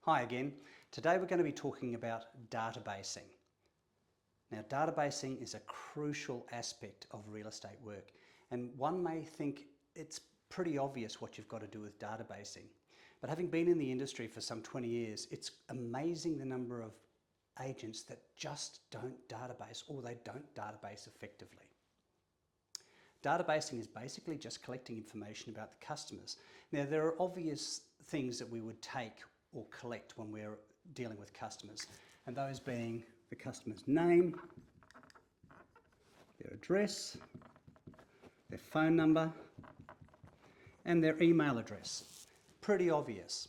Hi again. Today we're going to be talking about databasing. Now, databasing is a crucial aspect of real estate work, and one may think it's pretty obvious what you've got to do with databasing. But having been in the industry for some 20 years, it's amazing the number of agents that just don't database, or they don't database effectively. Databasing is basically just collecting information about the customers. Now, there are obvious things that we would take or collect when we're dealing with customers, and those being the customer's name, their address, their phone number, and their email address. Pretty obvious.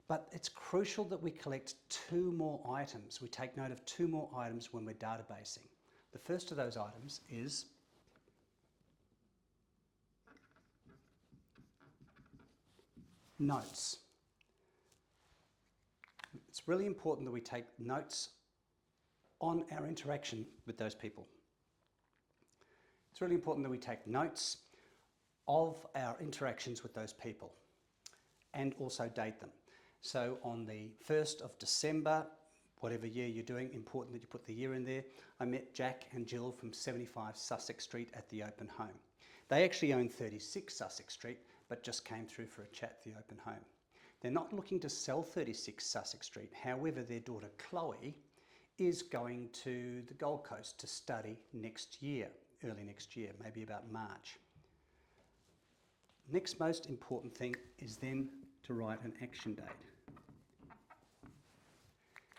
But it's crucial that we collect two more items. We take note of two more items when we're databasing. The first of those items is notes. It's really important that we take notes on our interaction with those people. It's really important that we take notes of our interactions with those people and also date them. So on the 1st of December, whatever year you're doing, important that you put the year in there, I met Jack and Jill from 75 Sussex Street at the open home. They actually own 36 Sussex Street, but just came through for a chat at the open home. They're not looking to sell 36 Sussex Street. However, their daughter Chloe is going to the Gold Coast to study next year, early next year, maybe about March. Next most important thing is then to write an action date.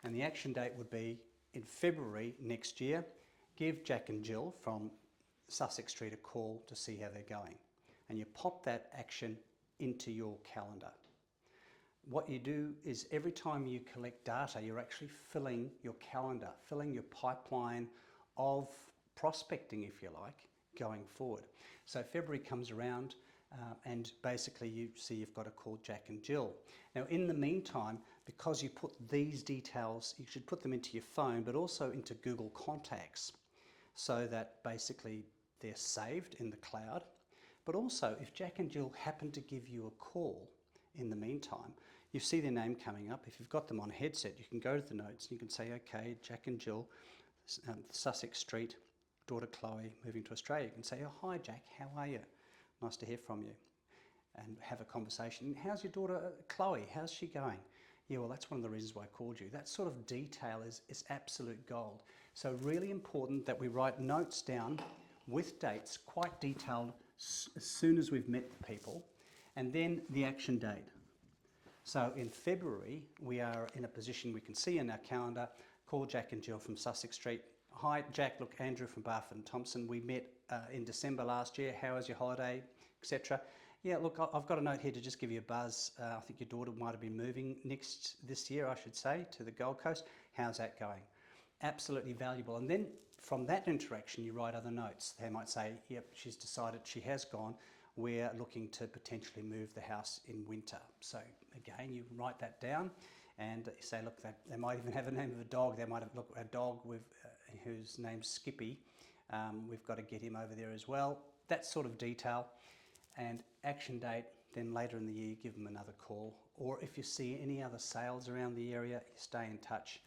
And the action date would be in February next year. Give Jack and Jill from Sussex Street a call to see how they're going. And you pop that action into your calendar. What you do is every time you collect data, you're actually filling your calendar, filling your pipeline of prospecting, if you like, going forward. So February comes around and basically you see you've got to call Jack and Jill. Now in the meantime, because you put these details, you should put them into your phone, but also into Google Contacts, so that basically they're saved in the cloud. But also if Jack and Jill happen to give you a call in the meantime, you see their name coming up. If you've got them on a headset, you can go to the notes and you can say, okay, Jack and Jill, Sussex Street, daughter Chloe, moving to Australia. You can say, oh, hi Jack, how are you? Nice to hear from you. And have a conversation. How's your daughter Chloe? How's she going? Yeah, well, that's one of the reasons why I called you. That sort of detail is absolute gold. So really important that we write notes down with dates, quite detailed, as soon as we've met the people. And then the action date. So in February, we are in a position we can see in our calendar, call Jack and Jill from Sussex Street. Hi Jack, look, Andrew from Barfoot and Thompson. We met in December last year. How was your holiday, etc. Yeah, look, I've got a note here to just give you a buzz. I think your daughter might have been moving this year, I should say, to the Gold Coast. How's that going? Absolutely valuable. And then from that interaction, you write other notes. They might say, yep, she's decided she has gone. We're looking to potentially move the house in winter. So again, you write that down and you say, look, they might even have a name of a dog. They might have a dog whose name's Skippy. We've got to get him over there as well. That sort of detail. And action date, then later in the year, you give them another call. Or if you see any other sales around the area, you stay in touch.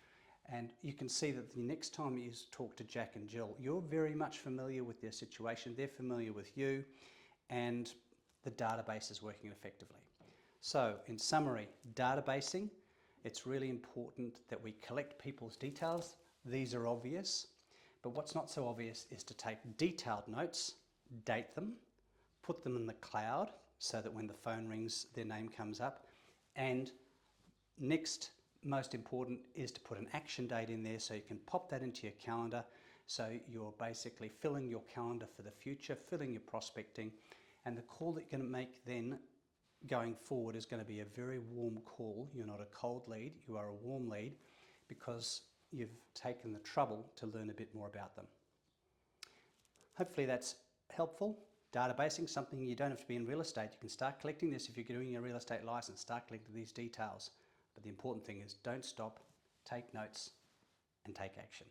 And you can see that the next time you talk to Jack and Jill, you're very much familiar with their situation. They're familiar with you. And the database is working effectively. So in summary, databasing, it's really important that we collect people's details. These are obvious, but what's not so obvious is to take detailed notes, date them, put them in the cloud so that when the phone rings, their name comes up. And next, most important is to put an action date in there so you can pop that into your calendar. So you're basically filling your calendar for the future, filling your prospecting, and the call that you're going to make then going forward is going to be a very warm call. You're not a cold lead, you are a warm lead because you've taken the trouble to learn a bit more about them. Hopefully that's helpful. Databasing, something you don't have to be in real estate. You can start collecting this if you're doing your real estate license, start collecting these details. But the important thing is don't stop, take notes and take action.